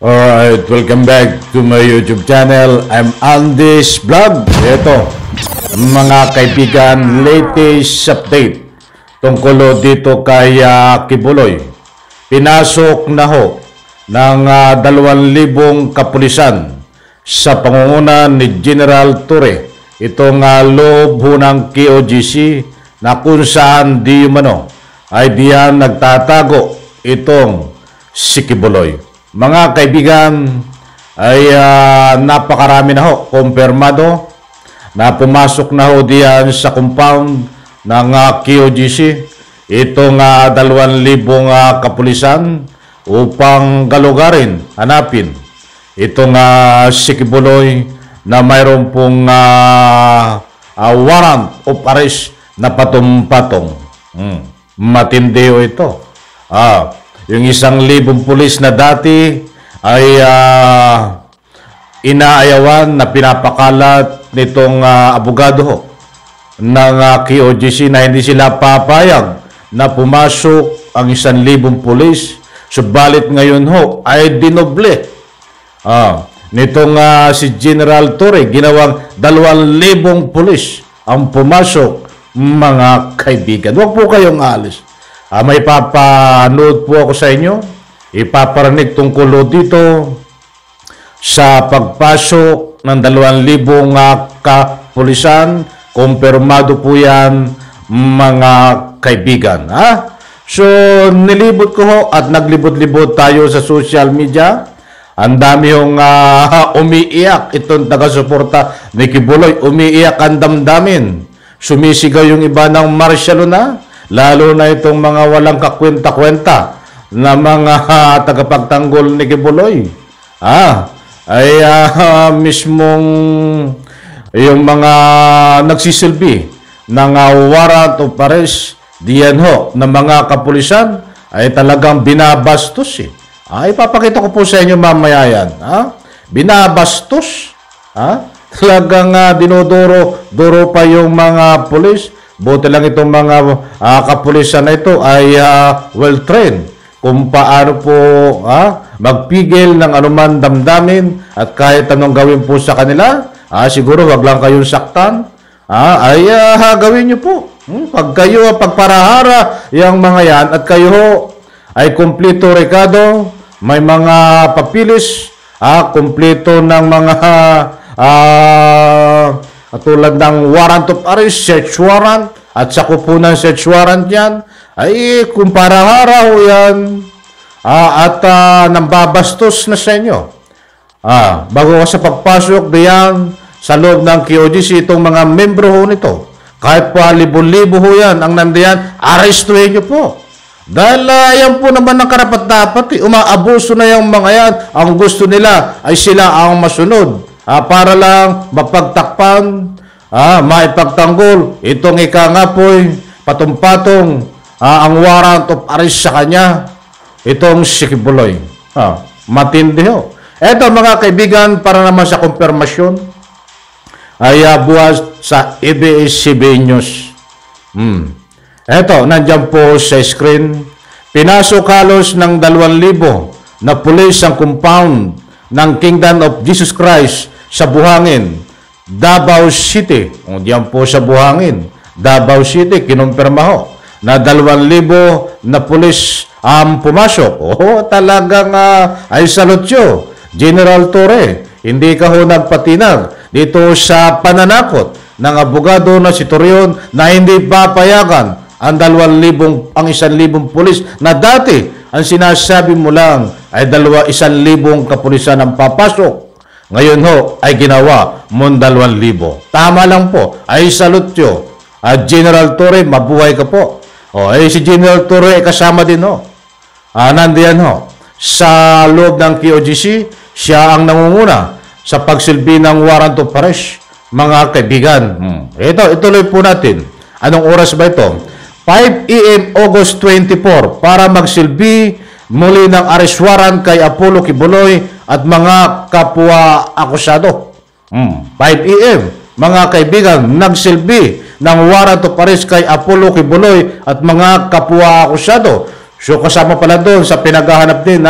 Alright, welcome back to my YouTube channel. I'm Andy's Vlog. Ito, mga kaibigan, latest update tungkol dito kay Kibuloy. Pinasok na ho ng 2,000 kapulisan sa pangunguna ni General Torre. Itong loob ho ng KOGC na kung saan di umano ay diyan nagtatago itong si Kibuloy. Mga kaibigan, ay napakarami na ho, kumpirmado na pumasok na ho diyan sa compound ng KOGC itong 2,000 kapulisan upang galugarin, hanapin itong si Kibuloy na mayroon pong warrant of arrest na patong-patong. Matindi ho ito. Yung 1,000 pulis na dati ay inaayawan na pinapakalat nitong abogado ng KOGC na hindi sila papayag na pumasok ang 1,000 pulis. Subalit ngayon ho ay dinoble nitong si General Torre, ginawang 2,000 pulis ang pumasok, mga kaibigan. Huwag po kayong alis. May papanood po ako sa inyo. Ipaparinig tungkol dito sa pagpasok ng 2,000 kapulisan. Kumpirmado po yan, mga kaibigan. So, nilibot ko ho at naglibot-libot tayo sa social media. Ang dami hong umiiyak. Itong taga-suporta ni Kibuloy, umiiyak ang damdamin. Sumisigaw yung iba ng marsyalo na. Lalo na itong mga walang kakwenta-kwenta na mga tagapagtanggol ni Kibuloy. Ay mismong yung mga nagsisilbi ng warrant of arrest diyan ho ng mga kapulisan ay talagang binabastos. Ipapakita ko po sa inyo mamaya yan. Binabastos. Talagang dinodoro pa yung mga pulis. Buti lang itong mga kapulisan na ito ay well-trained kung paano po magpigil ng anuman damdamin at kahit anong gawin po sa kanila. Siguro wag lang kayong saktan. Ay gawin nyo po. Pag kayo pagparahara yung mga yan at kayo ay kumpleto rekado, may mga papilis, kumpleto ng mga tulad ng warrant of arrest, search warrant, at sa kupunan search warrant yan, ay kumpara araw yan, at nambabastos na sa inyo. Bago sa pagpasok diyan sa loob ng KOGC, itong mga membro ho nito, kahit pa libo-libo ho yan, ang nandiyan, arrestuhin nyo po. Dahil yan po naman ang karapat-dapat, umaabuso na yung mga yan, ang gusto nila ay sila ang masunod. Para lang mapagtakpan, maipagtanggol itong ika nga po'y patong-patong ang warrant of arrest sa kanya, itong si Kibuloy. Matindi ho. Eto mga kaibigan, para naman sa konfirmasyon, ay buwas sa ABS-CBN News. Eto, nandyan po sa screen. Pinasok halos ng 2,000 na pulis ang compound ng Kingdom of Jesus Christ sa Buhangin, Davao City. Diyan po sa Buhangin, Davao City, kinumpirma ho na 2,000 na pulis ang pumasok. Talagang ay salutyo, General Torre. Hindi ka ho nagpatinag dito sa pananakot ng abogado na si Torreon na hindi papayagan ang 1,000 pulis na dati ang sinasabi mo lang ay 1,000 kapulisan ang papasok. Ngayon ho ay ginawa mo 2,000. Tama lang po. Ay salutyo. General Torre, mabuhay ka po. Si General Torre ay kasama din ho. Nandiyan ho. Sa loob ng KOGC, siya ang nangunguna sa pagsilbi ng warrant of arrest. Mga kaibigan. Ituloy po natin. Anong oras ba ito? 5 a.m. August 24 para magsilbi muli ng arrest warrant kay Apollo Kibuloy at mga kapwa akusado. 5 a.m. Mga kaibigan, nagsilbi ng warrant of arrest kay Apollo Kibuloy at mga kapwa akusado. So kasama pala doon sa pinaghahanap din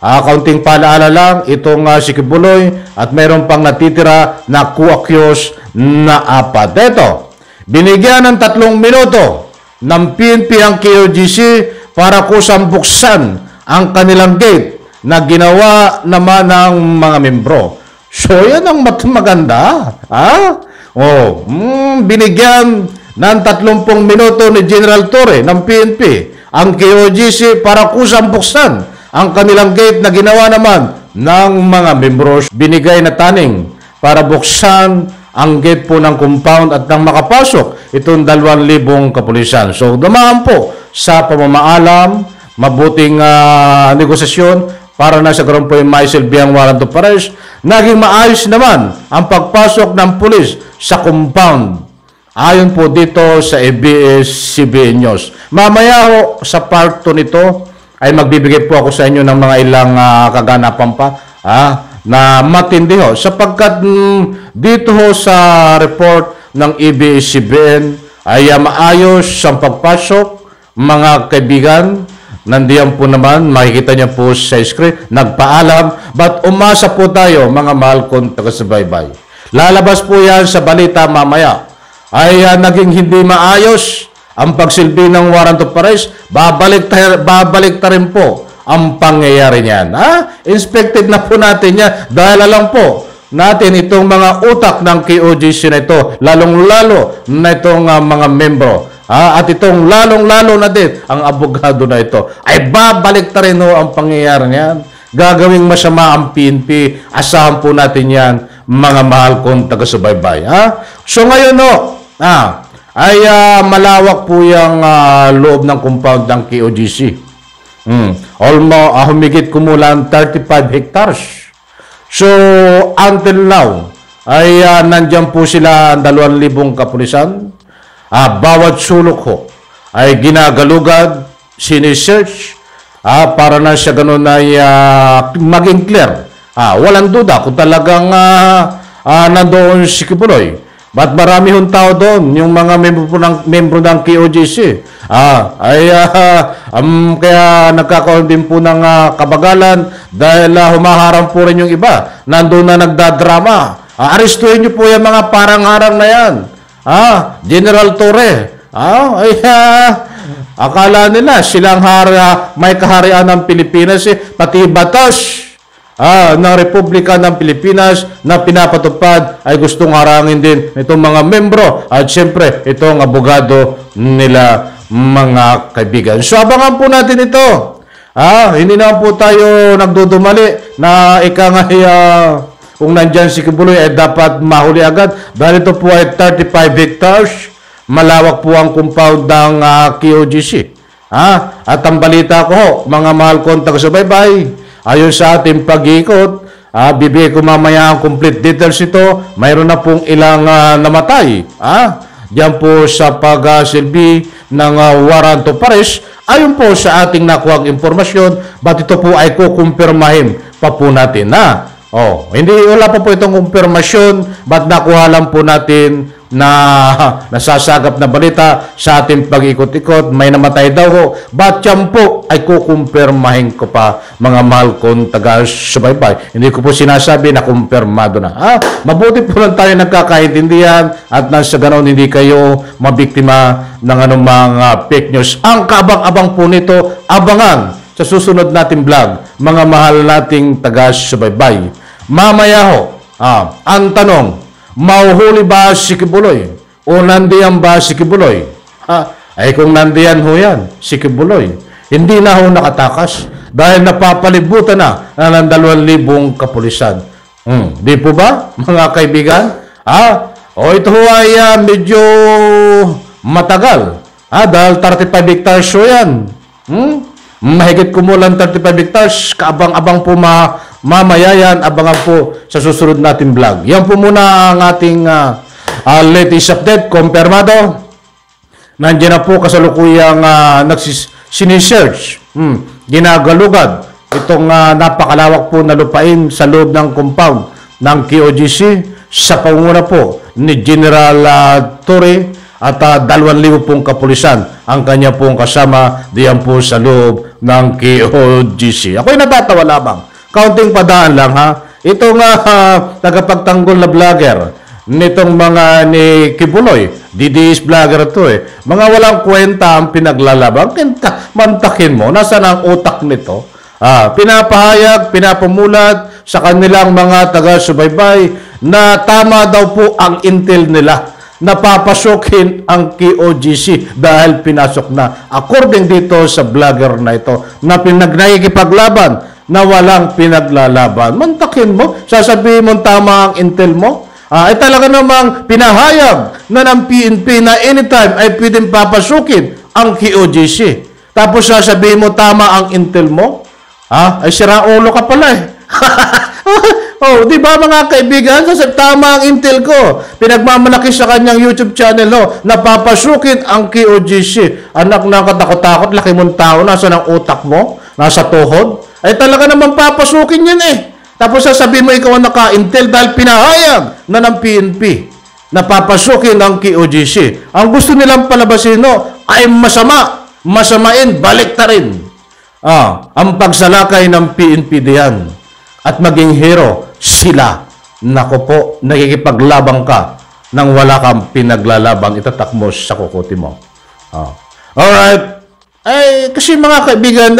Kaunting paalaala lang, itong si Kibuloy at mayroon pang natitira na kuakyos na 4. Ito, binigyan ng 3 minuto ng PNP ang KOGC para kusang buksan ang kanilang gate na ginawa naman ng mga membro. So, yan ang maganda. Binigyan ng 30 minuto ni General Torre ng PNP ang KOGC para kusang buksan ang kanilang gate na ginawa naman ng mga membro. Binigay na taning para buksan ang gate po ng compound at nang makapasok itong 2,000 kapulisan. So, dumaan po sa pamamaalam, mabuting negosasyon para na sa karoon po yung maisilbihang warrant of arrest. Naging maayos naman ang pagpasok ng pulis sa compound. Ayon po dito sa ABS-CBN News. Mamaya ho, sa part 2 nito, ay magbibigay po ako sa inyo ng mga ilang kaganapan pa na matindi ho. Sapagkat dito ho sa report ng ABS-CBN ay maayos ang pagpasok, mga kaibigan. Nandiyan po naman, makikita niyo po sa screen, nagpaalam. But umasa po tayo, mga mahal kong taga-subaybay. Lalabas po yan sa balita mamaya. Ay naging hindi maayos ang pagsilbi ng warrant of arrest, babalik ta rin po ang pangyayari niyan. Inspected na po natin yan dahil alam po natin itong mga utak ng KOGC na ito, lalong-lalo na itong mga membro. At itong lalong-lalo na din ang abogado na ito, ay babalik ta rin ang pangyayari niyan. Gagawing masama ang PNP, asahan po natin yan, mga mahal kong taga-subaybay. So ngayon ay malawak po yung loob ng compound ng KOGC. Humigit kumulang 35 hectares. So, until now, ay nandyan po sila 2,000 kapulisan. Bawat sulok ho ay ginagalugad, sinesearch, para na siya ganun ay maging clear. Walang duda kung talagang nandoon si Kibuloy. Ba't marami hong tao doon, yung mga membro ng KOGC. Kaya nagkakaroon din po ng kabagalan dahil humaharang po rin yung iba. Nandun na nagdadrama. Arestuhin niyo po yung mga parang-harang na yan. General Torre. Akala nila silang may kaharian ng Pilipinas, pati batas ng Republika ng Pilipinas na pinapatupad ay gustong harangin din itong mga membro at siyempre itong abogado nila, mga kaibigan. So abangan po natin ito. Hindi na po tayo nagdudumali na kung nandyan si Kibuloy ay dapat mahuli agad dahil ito po ay 35 hectares. Malawak po ang compound ng KOGC. At ang balita ko, mga mahal kong taga-subaybay, ayon sa ating pag-iikot, bibigay ko mamaya ang complete details ito. Mayroon na pong ilang namatay. Diyan po sa pagsilbi ng warrant of arrest. Ayon po sa ating nakuhang impormasyon, but ito po ay kukumpirmahin pa po natin. Wala pa po itong kumpirmasyon, but nakuha lang po natin na nasasagap na balita sa ating pag-ikot-ikot. May namatay daw ho, but yan po ay kukumpirmahin ko pa, mga mahal kong taga-subaybay. Hindi ko po sinasabi na kumpirmado na. Mabuti po lang tayo nagkakaintindihan at nang sa ganon hindi kayo mabiktima ng anumang fake news. Ang kabang-abang po nito, abangan sa susunod nating vlog, mga mahal nating taga-subaybay. Mamaya ho, ang tanong, mauhuli ba si Kibuloy o nandiyan ba si Kibuloy? Ay kung nandiyan ho yan, si Kibuloy, hindi na ho nakatakas dahil napapalibutan na ng 2,000 kapulisan. Di po ba, mga kaibigan? Ito ho ay medyo matagal. Dahil 35 hectares ho yan. Mahigit kumulang 35 hectares, kaabang-abang po mamaya yan, abangan po sa susunod natin vlog. Yan po muna ang ating latest update, kumpirmado. Nandiyan na po kasalukuyang sinesearch, ginagalugad itong napakalawak po na lupain sa loob ng compound ng KOGC sa pangunguna po ni General Torre at 2,000 pong kapulisan ang kanya pong kasama diyan po sa loob ng KOGC. Ako'y natatawa lamang. Kaunting padaan lang ha. Ito nga tagapagtanggol na vlogger nitong mga ni Kibuloy, DDS vlogger to mga walang kwenta ang pinaglalaban. Mantakin mo, nasaan ang utak nito? Pinapahayag, pinapamulat sa kanilang mga taga-subaybay na tama daw po ang intel nila. Napapasukin ang KOGC dahil pinasok na. According dito sa vlogger na ito, na pinagnagipaglaban na walang pinaglalaban. Mantakin mo, sasabihin mo tama ang intel mo. Ay talaga namang pinahayag na ng PNP na anytime ay pwedeng papasukin ang KOGC. Tapos sasabihin mo tama ang intel mo. Ay sira ulo ka pala eh. Oh, di ba mga kaibigan, tama ang intel ko. Pinagmamalaki sa kanyang YouTube channel, napapasukin ang KOGC. Anak na katakot-takot, laki mong tao, nasa ng utak mo, nasa tuhod. Ay talaga naman papasukin yan eh. Tapos sasabihin mo ikaw ang naka-intel dahil pinahayag na ng PNP na papasukin ang KOGC. Ang gusto nilang palabasin ay masama, masamain, balik ta rin. Ang pagsalakay ng PNP diyan at maging hero sila. Nako po, nakikipaglabang ka nang wala kang pinaglalabang, itatak mo sa kukuti mo. Alright. Ay, kasi mga kaibigan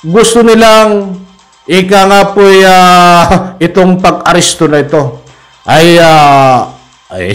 gusto nilang ika nga po itong pag-aresto na ito ay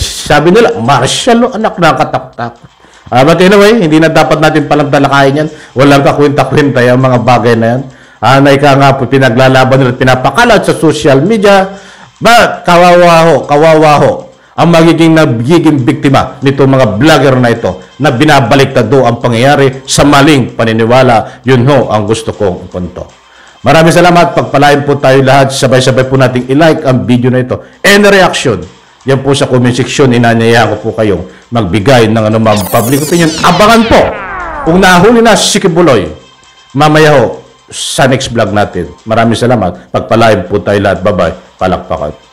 sabi nila, martial anak na kataktak. But anyway, hindi na dapat natin palang talakayin yan. Walang kakwenta-kwenta yung mga bagay na yan. Na ika nga po pinaglalaban nila, pinapakalat sa social media. But kawawa ho ang magiging biktima nito mga vlogger na ito na binabaliktad do ang pangyayari sa maling paniniwala. Yun ho ang gusto kong ipunto. Maraming salamat. Pagpalain po tayo lahat. Sabay-sabay po nating i-like ang video na ito. Any reaction? Yan po sa comment section. Inanyayahan ko po kayong magbigay ng anumang public opinion. Abangan po kung nahuli na si Kibuloy mamaya ho sa next vlog natin. Maraming salamat. Pagpalain po tayo lahat. Bye-bye. Palakpakan.